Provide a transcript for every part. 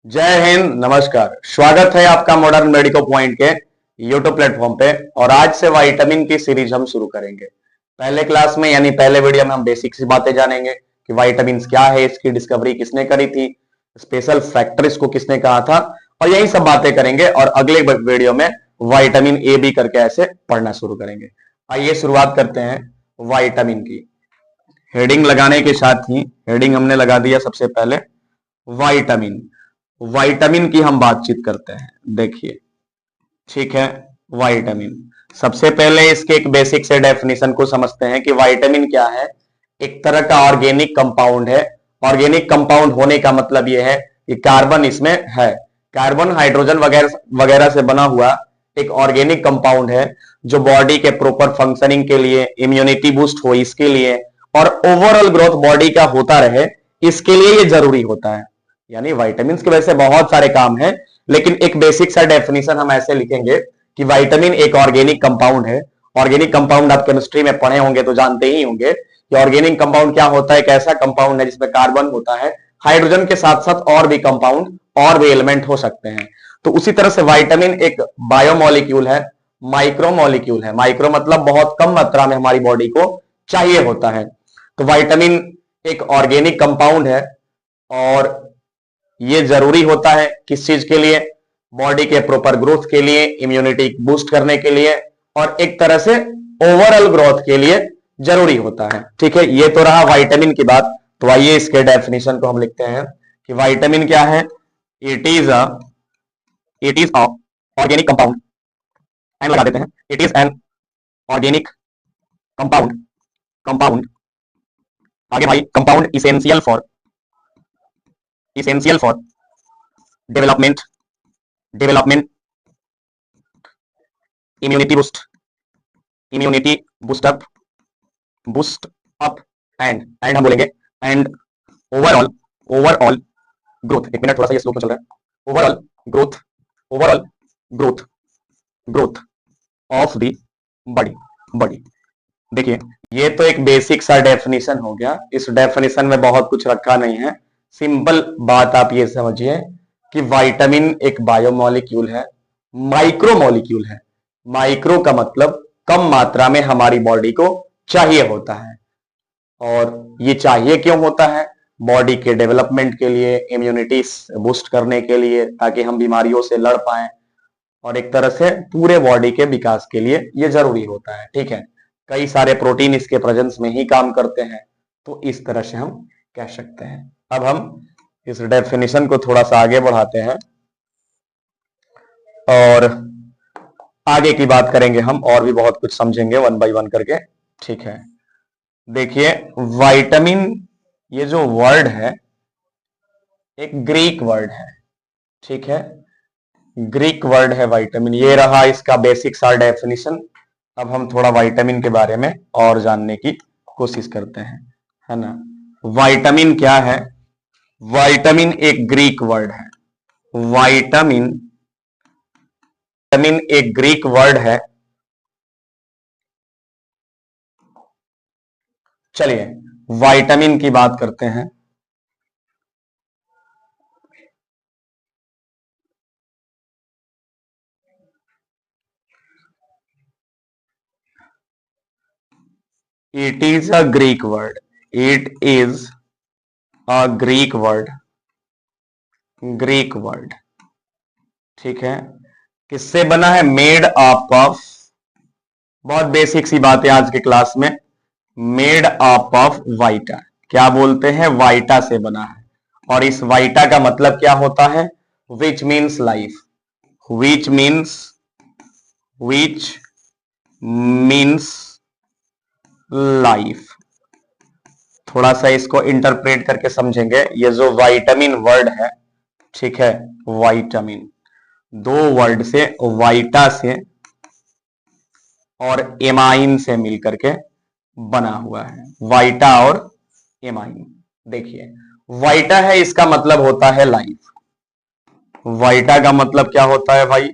जय हिंद, नमस्कार। स्वागत है आपका मॉडर्न मेडिको पॉइंट के यूट्यूब प्लेटफॉर्म पे। और आज से विटामिन की सीरीज हम शुरू करेंगे। पहले क्लास में यानी पहले वीडियो में हम बेसिक सी बातें जानेंगे कि विटामिन क्या है, इसकी डिस्कवरी किसने करी थी, स्पेशल फैक्टर इसको किसने कहा था, और यही सब बातें करेंगे। और अगले वीडियो में विटामिन ए बी करके ऐसे पढ़ना शुरू करेंगे। आइए शुरुआत करते हैं विटामिन की। हेडिंग लगाने के साथ ही हेडिंग हमने लगा दिया सबसे पहले विटामिन। विटामिन की हम बातचीत करते हैं। देखिए, ठीक है। विटामिन, सबसे पहले इसके एक बेसिक से डेफिनेशन को समझते हैं कि विटामिन क्या है। एक तरह का ऑर्गेनिक कंपाउंड है। ऑर्गेनिक कंपाउंड होने का मतलब यह है कि कार्बन इसमें है। कार्बन, हाइड्रोजन वगैरह वगैरह से बना हुआ एक ऑर्गेनिक कंपाउंड है जो बॉडी के प्रॉपर फंक्शनिंग के लिए, इम्यूनिटी बूस्ट हो इसके लिए, और ओवरऑल ग्रोथ बॉडी का होता रहे, इसके लिए ये जरूरी होता है। यानी विटामिन के वजह से बहुत सारे काम है, लेकिन एक बेसिक सा डेफिनेशन हम ऐसे लिखेंगे कि विटामिन एक ऑर्गेनिक कंपाउंड है। ऑर्गेनिक कंपाउंड आप केमिस्ट्री में पढ़े होंगे तो जानते ही होंगे कि ऑर्गेनिक कंपाउंड क्या होता है। एक ऐसा कंपाउंड है जिसमें कार्बन होता है, हाइड्रोजन के साथ साथ और भी कंपाउंड और भी एलिमेंट हो सकते हैं। तो उसी तरह से विटामिन एक बायोमोलिक्यूल है, माइक्रोमोलिक्यूल है। माइक्रो मतलब बहुत कम मात्रा में हमारी बॉडी को चाहिए होता है। तो विटामिन एक ऑर्गेनिक कंपाउंड है और ये जरूरी होता है किस चीज के लिए? बॉडी के प्रॉपर ग्रोथ के लिए, इम्यूनिटी बूस्ट करने के लिए, और एक तरह से ओवरऑल ग्रोथ के लिए जरूरी होता है। ठीक है, ये तो रहा विटामिन की बात। तो आइए इसके डेफिनेशन को हम लिखते हैं कि विटामिन क्या है। It is a organic compound, an लगा देते हैं। It is an organic compound. Compound आगे भाई, compound essential for development immunity boost up and हम बोलेंगे एंड ओवरऑल ग्रोथ। एक मिनट, थोड़ा सा ये स्लो चल रहा है। Overall growth of the body. देखिए, ये तो एक बेसिक सा डेफिनेशन हो गया। इस डेफिनेशन में बहुत कुछ रखा नहीं है। सिंपल बात आप ये समझिए कि विटामिन एक बायोमोलिक्यूल है, माइक्रोमोलिक्यूल है। माइक्रो का मतलब कम मात्रा में हमारी बॉडी को चाहिए होता है। और ये चाहिए क्यों होता है? बॉडी के डेवलपमेंट के लिए, इम्यूनिटी बूस्ट करने के लिए, ताकि हम बीमारियों से लड़ पाए, और एक तरह से पूरे बॉडी के विकास के लिए ये जरूरी होता है। ठीक है, कई सारे प्रोटीन इसके प्रेजेंस में ही काम करते हैं। तो इस तरह से हम कह सकते हैं। अब हम इस डेफिनेशन को थोड़ा सा आगे बढ़ाते हैं और आगे की बात करेंगे हम, और भी बहुत कुछ समझेंगे वन बाय वन करके। ठीक है, देखिए, विटामिन ये जो वर्ड है एक ग्रीक वर्ड है। ठीक है, ग्रीक वर्ड है विटामिन। ये रहा इसका बेसिक सा डेफिनेशन। अब हम थोड़ा विटामिन के बारे में और जानने की कोशिश करते हैं, है ना। विटामिन क्या है? विटामिन एक ग्रीक वर्ड है। विटामिन एक ग्रीक वर्ड है। चलिए विटामिन की बात करते हैं। It is a Greek word. It is a Greek word. Greek word, ठीक है। किससे बना है? मेड अप ऑफ, बहुत बेसिक सी बात है आज के क्लास में, मेड अप ऑफ वाइटा। क्या बोलते हैं? वाइटा से बना है। और इस वाइटा का मतलब क्या होता है? Which means life. Which means life. थोड़ा सा इसको इंटरप्रेट करके समझेंगे। ये जो विटामिन वर्ड है, ठीक है, विटामिन दो वर्ड से, वाइटा से और एमाइन से मिलकर के बना हुआ है। वाइटा और एमाइन। देखिए, वाइटा है, इसका मतलब होता है लाइफ। वाइटा का मतलब क्या होता है भाई?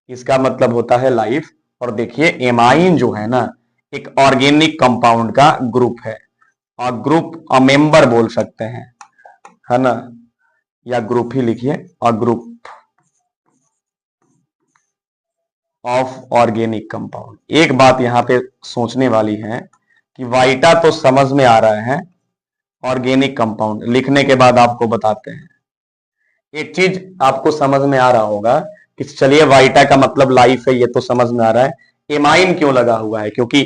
इसका मतलब होता है लाइफ। और देखिए, एमाइन जो है ना, एक ऑर्गेनिक कंपाउंड का ग्रुप है, और ग्रुप मेंबर बोल सकते हैं, है ना। या ग्रुप ही लिखिए, a group of organic compound. एक बात यहां पे सोचने वाली है कि वाइटा तो समझ में आ रहा है, ऑर्गेनिक कंपाउंड लिखने के बाद आपको बताते हैं। एक चीज आपको समझ में आ रहा होगा कि चलिए वाइटा का मतलब लाइफ है, ये तो समझ में आ रहा है, एमाइन क्यों लगा हुआ है? क्योंकि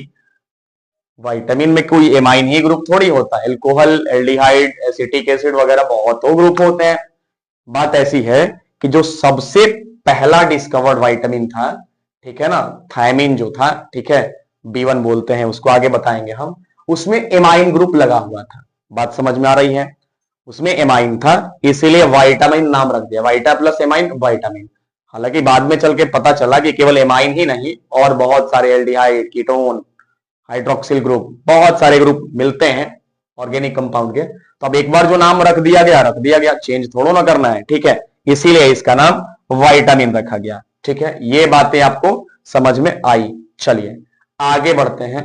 विटामिन में कोई एमाइन ही ग्रुप थोड़ी होता है, एल्कोहल, एल्डिहाइड, एसिटिक एसिड वगैरह बहुत ग्रुप होते हैं। बात ऐसी है कि जो सबसे पहला डिस्कवर्ड विटामिन था, ठीक है ना, थायमिन जो था, ठीक है, B1 बोलते हैं उसको, आगे बताएंगे हम, उसमें एमाइन ग्रुप लगा हुआ था। बात समझ में आ रही है? उसमें एमाइन था, इसीलिए वाइटामिन नाम रख दिया, वाइटा प्लस एमाइन वाइटामिन। हालांकि बाद में चल के पता चला कि केवल एमाइन ही नहीं और बहुत सारे एल्डिहाइड, कीटोन, हाइड्रोक्सिल ग्रुप, बहुत सारे ग्रुप मिलते हैं ऑर्गेनिक कंपाउंड के। तो अब एक बार जो नाम रख दिया गया, चेंज थोड़ा ना करना है, ठीक है, इसीलिए इसका नाम विटामिन रखा गया। ठीक है, ये बातें आपको समझ में आई। चलिए आगे बढ़ते हैं।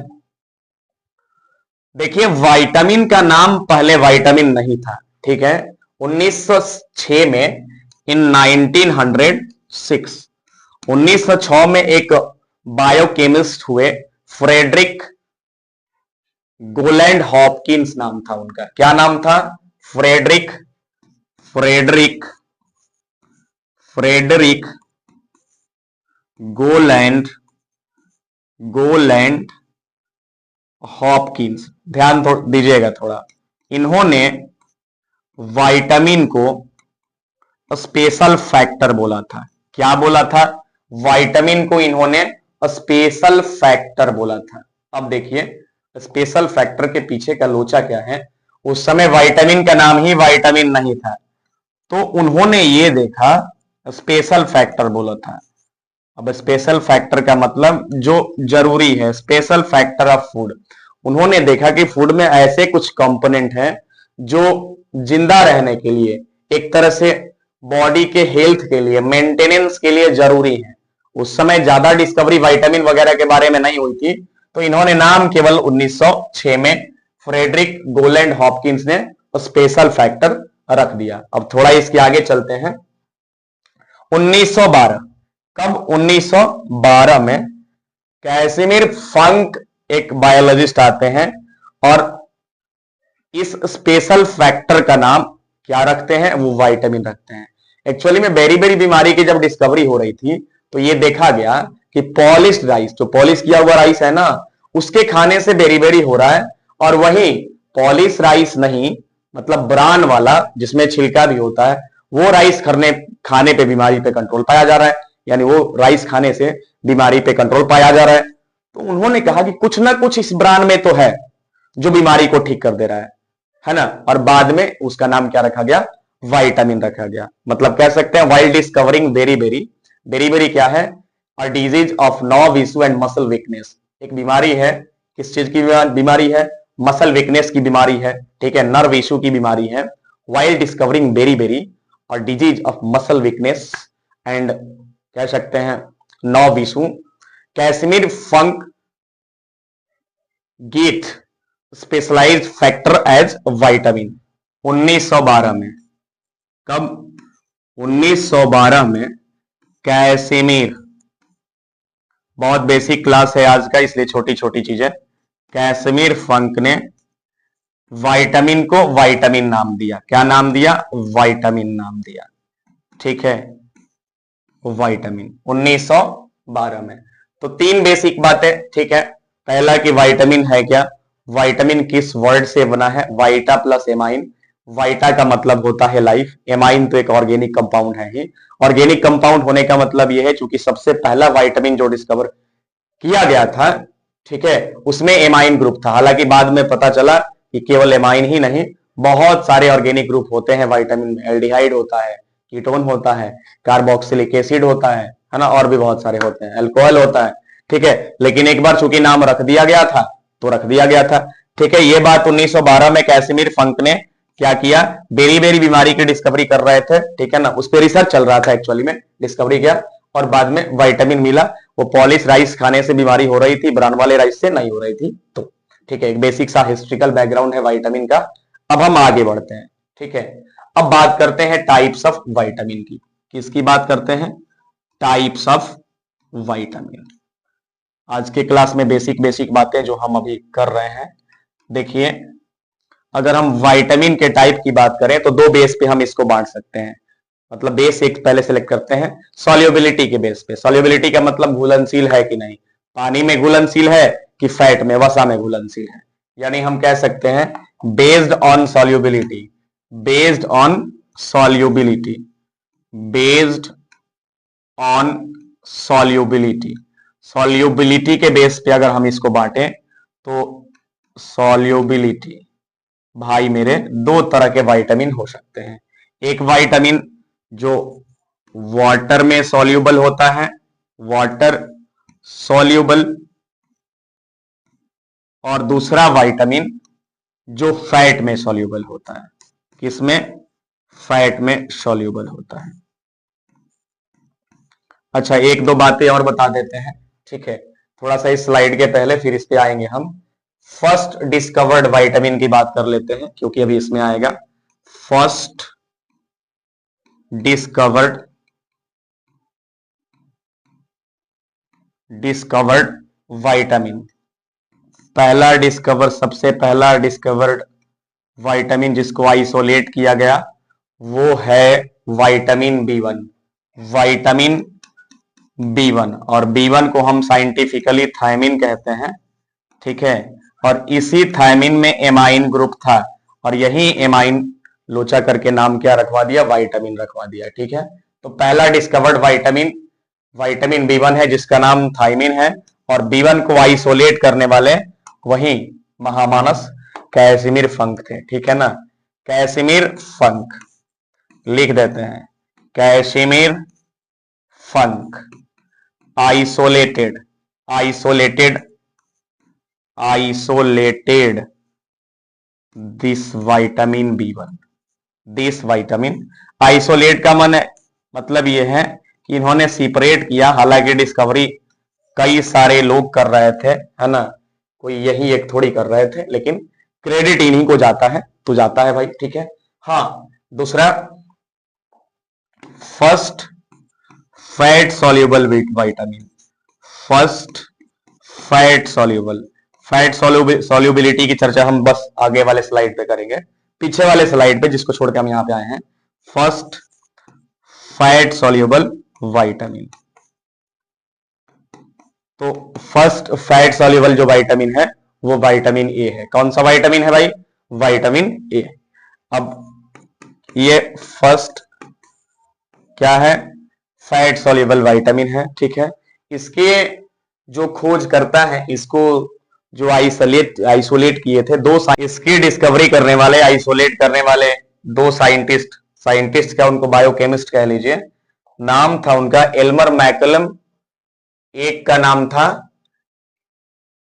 देखिए विटामिन का नाम पहले विटामिन नहीं था, ठीक है। 1906 में, इन 1906 में एक बायोकेमिस्ट हुए, फ्रेडरिक गोलैंड हॉपकिंस नाम था उनका। क्या नाम था? Frederick Frederick Frederick Gowland Gowland Hopkins. ध्यान दीजिएगा थोड़ा। इन्होंने विटामिन को स्पेशल फैक्टर बोला था। क्या बोला था? विटामिन को इन्होंने स्पेशल फैक्टर बोला था। अब देखिए स्पेशल फैक्टर के पीछे का लोचा क्या है। उस समय विटामिन का नाम ही विटामिन नहीं था, तो उन्होंने ये देखा, स्पेशल फैक्टर बोला था। अब स्पेशल फैक्टर का मतलब जो जरूरी है, स्पेशल फैक्टर ऑफ फूड। उन्होंने देखा कि फूड में ऐसे कुछ कंपोनेंट हैं जो जिंदा रहने के लिए, एक तरह से बॉडी के हेल्थ के लिए, मेंटेनेंस के लिए जरूरी है। उस समय ज्यादा डिस्कवरी विटामिन वगैरह के बारे में नहीं हुई थी, तो इन्होंने नाम केवल 1906 में फ्रेडरिक गोलैंड हॉपकिंस ने स्पेशल फैक्टर रख दिया। अब थोड़ा इसके आगे चलते हैं। 1912, कब? 1912 में कैसिमिर फंक एक बायोलॉजिस्ट आते हैं और इस स्पेशल फैक्टर का नाम क्या रखते हैं? वो विटामिन रखते हैं। एक्चुअली में बेरी बीमारी की जब डिस्कवरी हो रही थी तो ये देखा गया कि पॉलिश्ड राइस, जो पॉलिश किया हुआ राइस है ना, उसके खाने से बेरी हो रहा है, और वही पॉलिश राइस नहीं, मतलब ब्रान वाला जिसमें छिलका भी होता है, वो राइस खाने पे बीमारी पे कंट्रोल पाया जा रहा है। यानी वो राइस खाने से बीमारी पे कंट्रोल पाया जा रहा है। तो उन्होंने कहा कि कुछ ना कुछ इस ब्रांड में तो है जो बीमारी को ठीक कर दे रहा है ना। और बाद में उसका नाम क्या रखा गया? विटामिन रखा गया। मतलब कह सकते हैं वाइल डिस्कवरिंग बेरी क्या है? A disease of nerve issue and muscle weakness. एक बीमारी है, किस चीज की बीमारी है? मसल वीकनेस की बीमारी है, ठीक है, नर्व इशू की बीमारी है। वाइल डिस्कवरिंग बेरी और disease of muscle weakness and कह सकते हैं nerve issue, Casimir Funk get specialised factor as vitamin 1912 में। कब? 1912 में कैसिमिर, बहुत बेसिक क्लास है आज का इसलिए छोटी छोटी चीजें, कैसिमिर फंक ने विटामिन को विटामिन नाम दिया। क्या नाम दिया? विटामिन नाम दिया, ठीक है, विटामिन 1912 में। तो तीन बेसिक बातें, ठीक है। पहला कि विटामिन है क्या, विटामिन किस वर्ड से बना है? वाइटा प्लस एमाइन। वाइटा का मतलब होता है लाइफ, एमाइन तो एक ऑर्गेनिक कंपाउंड है ही। ऑर्गेनिक कंपाउंड होने का मतलब यह है क्योंकि सबसे पहला विटामिन जो डिस्कवर किया गया था, ठीक है, उसमें एमाइन ग्रुप था। हालांकि बाद में पता चला कि केवल एमाइन ही नहीं, बहुत सारे ऑर्गेनिक ग्रुप होते हैं विटामिन में। एल्डिहाइड होता है, कीटोन होता है, कार्बोक्सिलिक एसिड होता है ना, और भी बहुत सारे होते हैं, अल्कोहल होता है, ठीक है। लेकिन एक बार चूंकि नाम रख दिया गया था तो रख दिया गया था, ठीक है। ये बात 1912 में कैसिमिर फंक ने क्या किया? बेरी बीमारी की डिस्कवरी कर रहे थे, ठीक है ना, उस पर रिसर्च चल रहा था एक्चुअली में, डिस्कवरी किया और बाद में विटामिन मिला। वो पॉलिश राइस खाने से बीमारी हो रही थी, ब्रांड वाले राइस से नहीं हो रही थी। तो ठीक है, एक बेसिक सा हिस्ट्रिकल बैकग्राउंड है विटामिन का। अब हम आगे बढ़ते हैं, ठीक है। अब बात करते हैं टाइप्स ऑफ विटामिन की। किसकी बात करते हैं? Types of vitamin. आज के क्लास में बेसिक बेसिक बातें जो हम अभी कर रहे हैं। देखिए, अगर हम विटामिन के टाइप की बात करें तो दो बेस पे हम इसको बांट सकते हैं। मतलब बेस एक पहले सेलेक्ट करते हैं, सॉल्युबिलिटी के बेस पे। सॉल्युबिलिटी का मतलब घुलनशील है कि नहीं, पानी में घुलनशील है कि फैट में, वसा में घुलनशील है। यानी हम कह सकते हैं based on solubility, based on solubility, based on solubility. Solubility के बेस पे अगर हम इसको बांटें तो सॉल्युबिलिटी, भाई मेरे, दो तरह के विटामिन हो सकते हैं। एक विटामिन जो वाटर में सॉल्युबल होता है, वाटर सॉल्युबल, और दूसरा विटामिन जो फैट में सॉल्युबल होता है। किसमें? फैट में सॉल्युबल होता है। अच्छा, एक दो बातें और बता देते हैं, ठीक है? थोड़ा सा इस स्लाइड के पहले फिर इस पे आएंगे हम। फर्स्ट डिस्कवर्ड विटामिन की बात कर लेते हैं, क्योंकि अभी इसमें आएगा। फर्स्ट डिस्कवर्ड विटामिन, पहला डिस्कवर, सबसे पहला डिस्कवर्ड विटामिन जिसको आइसोलेट किया गया वो है विटामिन B1। विटामिन B1, और B1 को हम साइंटिफिकली थायमिन कहते हैं, ठीक है? और इसी थायमिन में एमाइन ग्रुप था, और यही एमाइन लोचा करके नाम क्या रखवा दिया? विटामिन रखवा दिया, ठीक है? तो पहला डिस्कवर्ड विटामिन विटामिन B1 है जिसका नाम थायमिन है, और B1 को आइसोलेट करने वाले वही महामानस कैसिमिर फंक थे, ठीक है ना? कैसिमिर फंक लिख देते हैं, Casimir Funk isolated this vitamin B1, this vitamin. Isolate का मतलब यह है कि इन्होंने सेपरेट किया। हालांकि डिस्कवरी कई सारे लोग कर रहे थे, है ना, कोई यही एक थोड़ी कर रहे थे, लेकिन क्रेडिट इन्हीं को जाता है, तो जाता है भाई, ठीक है? हाँ, दूसरा first fat soluble vitamin, first fat solubility की चर्चा हम बस आगे वाले स्लाइड पे करेंगे, पीछे वाले स्लाइड पे जिसको छोड़ के हम यहां पे आए हैं। फर्स्ट फैट सॉल्युबल विटामिन, तो फर्स्ट फैट सॉल्युबल जो विटामिन है वो विटामिन ए है। कौन सा विटामिन है भाई? Vitamin A. अब ये फर्स्ट क्या है? फैट सॉल्युबल विटामिन है, ठीक है? इसके जो खोज करता है, इसको जो आइसोलेट किए थे दो, इसकी डिस्कवरी करने वाले, आइसोलेट करने वाले दो साइंटिस्ट क्या, उनको बायोकेमिस्ट कह लीजिए। नाम था उनका एल्मर मैकुलम, एक का नाम था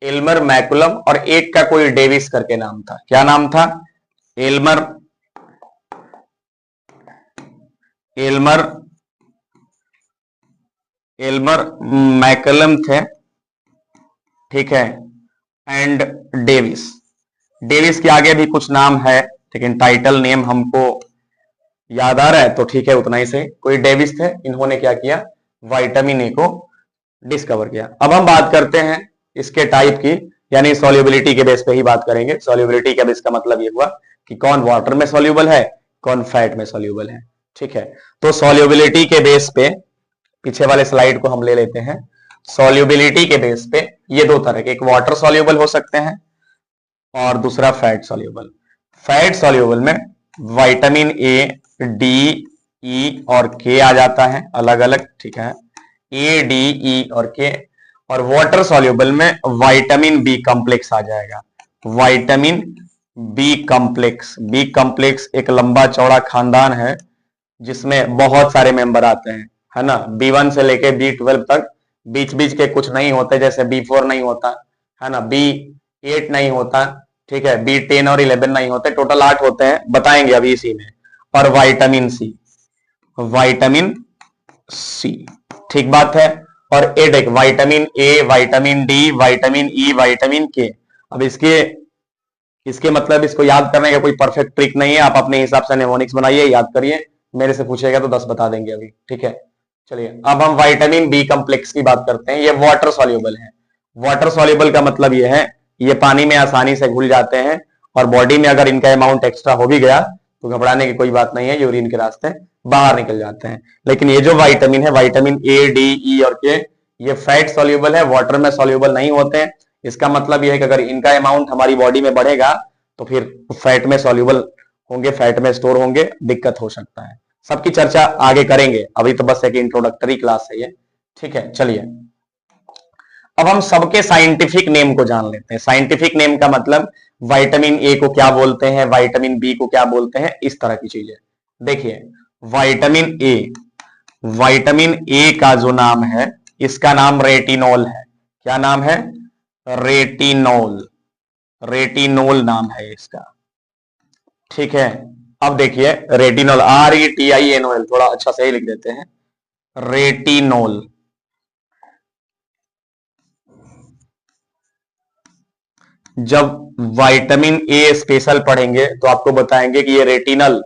एल्मर मैकुलम, और एक का कोई डेविस करके नाम था। क्या नाम था? एल्मर मैकुलम थे, ठीक है? एंड डेविस के आगे भी कुछ नाम है, लेकिन टाइटल नेम हमको याद आ रहा है, तो ठीक है, उतना ही से। कोई डेविस थे, इन्होंने क्या किया? विटामिन ए को डिस्कवर किया। अब हम बात करते हैं इसके टाइप की, यानी सॉल्युबिलिटी के बेस पे ही बात करेंगे। सॉल्युबिलिटी का बेस का मतलब ये हुआ कि कौन वाटर में सॉल्युबल है, कौन फैट में सॉल्युबल है, ठीक है? तो सॉल्युबिलिटी के बेस पे, पीछे वाले स्लाइड को हम ले लेते हैं। सॉल्युबिलिटी के बेस पे ये दो तरह के, एक वाटर सॉल्युबल हो सकते हैं और दूसरा फैट सॉल्युबल। फैट सॉल्युबल में विटामिन ए, डी, ई और के आ जाता है अलग अलग, ठीक है? ए, डी, ई और के। और वाटर सॉल्युबल में विटामिन बी कॉम्प्लेक्स आ जाएगा, विटामिन बी कॉम्प्लेक्स एक लंबा चौड़ा खानदान है जिसमें बहुत सारे मेंबर आते हैं, है ना? B1 से लेके B12 तक, बीच बीच के कुछ नहीं होते, जैसे B4 नहीं होता, है ना, B8 नहीं होता, ठीक है, B10 और 11 नहीं होते, टोटल 8 होते हैं, बताएंगे अभी इसी में। और विटामिन सी, ठीक बात है। और ADEK vitamin A, vitamin D, vitamin E, vitamin K. अब इसके इसके मतलब इसको याद करने का कोई परफेक्ट ट्रिक नहीं है, आप अपने हिसाब से नेमोनिक्स बनाइए, याद करिए, मेरे से पूछेगा तो 10 बता देंगे अभी, ठीक है। चलिए अब हम विटामिन बी कॉम्प्लेक्स की बात करते हैं। ये वाटर सॉल्युबल है। वाटर सॉल्युबल का मतलब ये है ये पानी में आसानी से घुल जाते हैं, और बॉडी में अगर इनका अमाउंट एक्स्ट्रा हो भी गया तो घबराने की कोई बात नहीं है, यूरिन के रास्ते बाहर निकल जाते हैं। लेकिन ये जो विटामिन है, विटामिन ए, डी, ई और के, ये फैट सॉल्युबल है, वाटर में सॉल्युबल नहीं होते हैं। इसका मतलब यह है कि अगर इनका अमाउंट हमारी बॉडी में बढ़ेगा तो फिर फैट में सॉल्युबल होंगे, फैट में स्टोर होंगे, दिक्कत हो सकता है। सबकी चर्चा आगे करेंगे, अभी तो बस एक इंट्रोडक्टरी क्लास है ये, ठीक है। चलिए अब हम सबके साइंटिफिक नेम को जान लेते हैं। साइंटिफिक नेम का मतलब विटामिन ए को क्या बोलते हैं, विटामिन बी को क्या बोलते हैं, इस तरह की चीजें। देखिए विटामिन ए का जो नाम है, इसका नाम रेटिनॉल है। क्या नाम है? रेटिनॉल। रेटिनॉल नाम है इसका, ठीक है। अब देखिए रेटिनॉल, RETINOL, थोड़ा अच्छा सही लिख देते हैं, रेटिनॉल। जब विटामिन ए स्पेशल पढ़ेंगे तो आपको बताएंगे कि ये रेटिनल,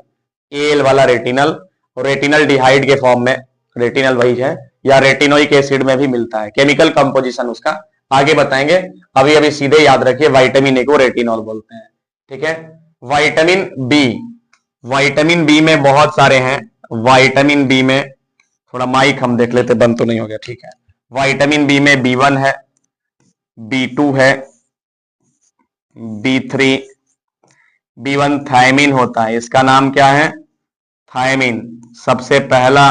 एल वाला रेटिनल, रेटिनल डिहाइड के फॉर्म में, रेटिनल वही है, या रेटिनोइक एसिड में भी मिलता है। केमिकल कंपोजिशन उसका आगे बताएंगे, अभी अभी सीधे याद रखिए विटामिन ए को रेटिनॉल बोलते हैं, ठीक है। विटामिन बी में बहुत सारे हैं। विटामिन बी में थोड़ा माइक हम देख लेते, बंद तो नहीं हो गया, ठीक है। विटामिन बी में B1 है, B2 है, B3, B1 थायमिन होता है। इसका नाम क्या है? थायमिन। सबसे पहला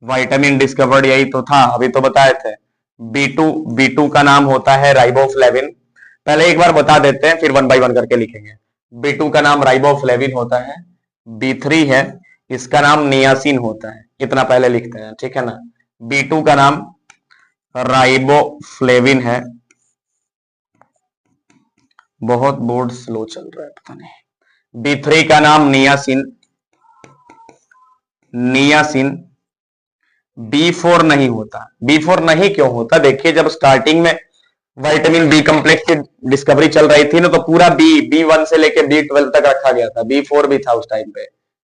विटामिन डिस्कवर्ड यही तो था, अभी तो बताए थे। B2 का नाम होता है राइबोफ्लेविन। पहले एक बार बता देते हैं, फिर 1 बाय 1 करके लिखेंगे। B2 का नाम राइबोफ्लेविन होता है। B3 है, इसका नाम नियासिन होता है, इतना पहले लिखते हैं, ठीक है ना। B2 का नाम राइबोफ्लेविन है। बहुत बोर्ड स्लो चल रहा है, पता नहीं। B3 का नाम नियासिन। B4 नहीं होता। B4 नहीं क्यों होता? देखिए जब स्टार्टिंग में विटामिन बी कॉम्प्लेक्स की डिस्कवरी चल रही थी ना, तो पूरा B1 से लेके B12 तक रखा गया था। B4 भी था उस टाइम पे,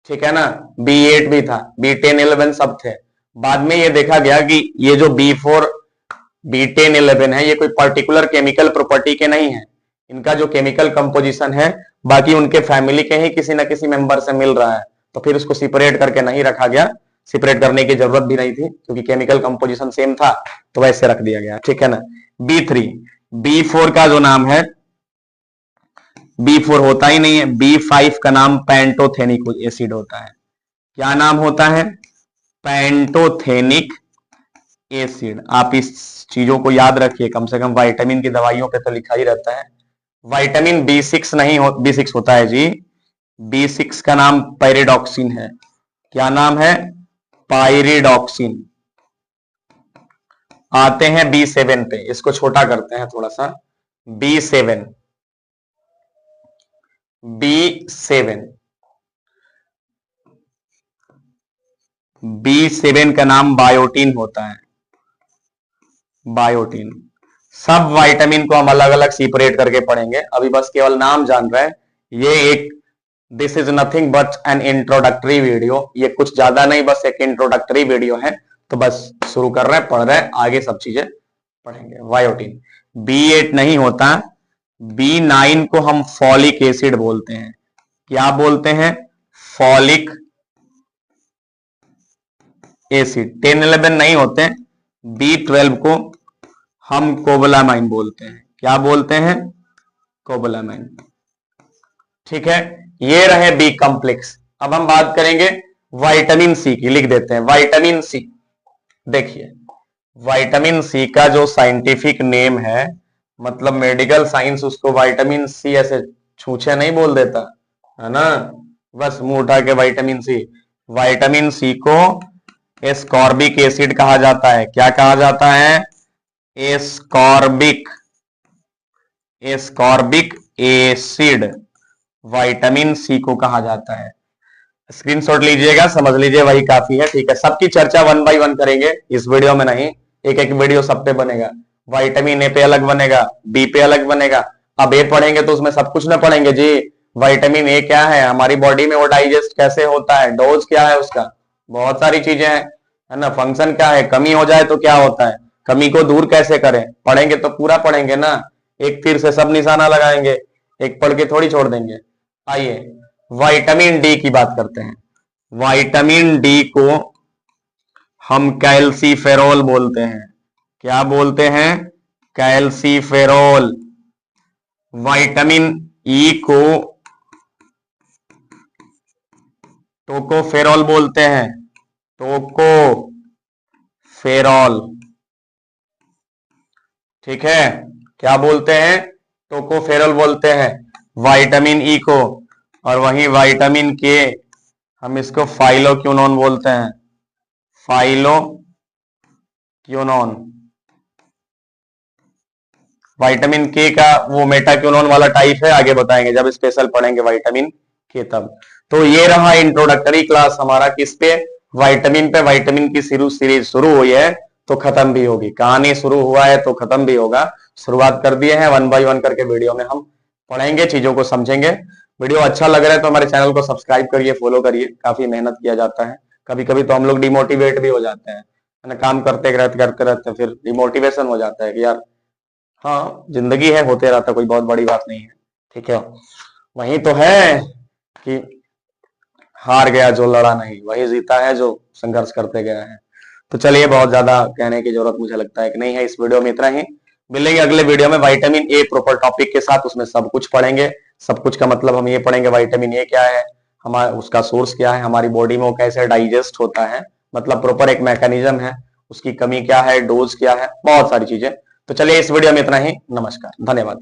ठीक है ना। B8 भी था, B10, 11 सब थे। बाद में ये देखा गया कि ये जो B4, B10, 11 है, ये कोई पर्टिकुलर केमिकल प्रॉपर्टी के नहीं है। इनका जो केमिकल कंपोजिशन है बाकी उनके फैमिली के ही किसी ना किसी मेंबर से मिल रहा है, तो फिर उसको सेपरेट करके नहीं रखा गया। सेपरेट करने की जरूरत भी नहीं थी क्योंकि केमिकल कंपोजिशन सेम था, तो वैसे रख दिया गया, ठीक है ना। B3, B4 का जो नाम है, B4 होता ही नहीं है। B5 का नाम पेंटोथेनिक एसिड होता है। क्या नाम होता है? Pantothenic acid. आप इस चीजों को याद रखिए, कम से कम विटामिन की दवाइयों पे तो लिखा ही रहता है। विटामिन B6 नहीं हो, B6 होता है जी। B6 का नाम पायरिडॉक्सिन है। क्या नाम है? पायरिडॉक्सिन। आते हैं B7 पे, इसको छोटा करते हैं थोड़ा सा। B7 B7 का नाम बायोटीन होता है। बायोटीन। सब विटामिन को हम अलग अलग सेपरेट करके पढ़ेंगे, अभी बस केवल नाम जान रहे हैं। ये एक, this is nothing but N introductory video. ये कुछ ज्यादा नहीं, बस एक इंट्रोडक्टरी वीडियो है। तो बस शुरू कर रहे हैं, पढ़ रहे हैं, आगे सब चीजें पढ़ेंगे। बायोटीन। B8 नहीं होता। B9 को हम फॉलिक एसिड बोलते हैं। क्या बोलते हैं? Folic acid. 10, 11 नहीं होते। B12 को हम कोबलामाइन बोलते हैं। क्या बोलते हैं? कोबलामाइन, ठीक है। ये रहे बी कॉम्प्लेक्स। अब हम बात करेंगे विटामिन सी की, लिख देते हैं विटामिन सी। देखिए विटामिन सी का जो साइंटिफिक नेम है, मतलब मेडिकल साइंस उसको विटामिन सी ऐसे छूछे नहीं बोल देता है ना, बस मुंह उठा के विटामिन सी। विटामिन सी को एस्कॉर्बिक एसिड कहा जाता है। क्या कहा जाता है? एस्कॉर्बिक एसिड विटामिन सी को कहा जाता है। स्क्रीनशॉट लीजिएगा, समझ लीजिए, वही काफी है, ठीक है। सबकी चर्चा 1 बाय 1 करेंगे इस वीडियो में, नहीं एक एक वीडियो सब पे बनेगा। विटामिन ए पे अलग बनेगा, बी पे अलग बनेगा, अब ए पढ़ेंगे तो उसमें सब कुछ ना पढ़ेंगे जी। विटामिन ए क्या है हमारी बॉडी में, वो डाइजेस्ट कैसे होता है, डोज क्या है उसका, बहुत सारी चीजें हैं, है ना। फंक्शन क्या है, कमी हो जाए तो क्या होता है, कमी को दूर कैसे करें, पढ़ेंगे तो पूरा पढ़ेंगे ना, एक तीर से सब निशाना लगाएंगे, एक पढ़ के थोड़ी छोड़ देंगे। आइए विटामिन डी की बात करते हैं। विटामिन डी को हम कैल्सीफेरोल बोलते हैं। क्या बोलते हैं, कैल्सीफेरोल। विटामिन ई को टोकोफेरोल बोलते हैं, टोकोफेरोल, ठीक है। क्या बोलते हैं, टोकोफेरोल बोलते हैं विटामिन ई को। और वहीं विटामिन के हम इसको फाइलोक्विनोन बोलते हैं, फाइलोक्विनोन। विटामिन के का वो मेटाक्विनोन वाला टाइप है, आगे बताएंगे जब स्पेशल पढ़ेंगे विटामिन के तब। तो ये रहा इंट्रोडक्टरी क्लास हमारा किस पे, विटामिन पे। विटामिन की सीरीज शुरू हुई है तो खत्म भी होगी, कहानी शुरू हुआ है तो खत्म भी होगा। शुरुआत कर दिए हैं, 1 बाय 1 करके वीडियो में हम पढ़ेंगे, चीजों को समझेंगे। वीडियो अच्छा लग रहा है तो हमारे चैनल को सब्सक्राइब करिए, फॉलो करिए, काफी मेहनत किया जाता है। कभी कभी तो हम लोग डिमोटिवेट भी हो जाते हैं, है ना, काम करते रहते फिर डिमोटिवेशन हो जाता है कि यार हाँ जिंदगी है, होते रहता, कोई बहुत बड़ी बात नहीं है, ठीक है। वही तो है कि हार गया जो लड़ा नहीं, वही जीता है जो संघर्ष करते गया है। तो चलिए, बहुत ज्यादा कहने की जरूरत मुझे लगता है कि नहीं है, इस वीडियो में इतना ही। मिलेंगे अगले वीडियो में विटामिन ए प्रॉपर टॉपिक के साथ, उसमें सब कुछ पढ़ेंगे। सब कुछ का मतलब हम ये पढ़ेंगे विटामिन ए क्या है, हमारा उसका सोर्स क्या है, हमारी बॉडी में वो कैसे डाइजेस्ट होता है, मतलब प्रॉपर एक मैकेनिज्म है, उसकी कमी क्या है, डोज क्या है, बहुत सारी चीजें। तो चलिए इस वीडियो में इतना ही, नमस्कार, धन्यवाद।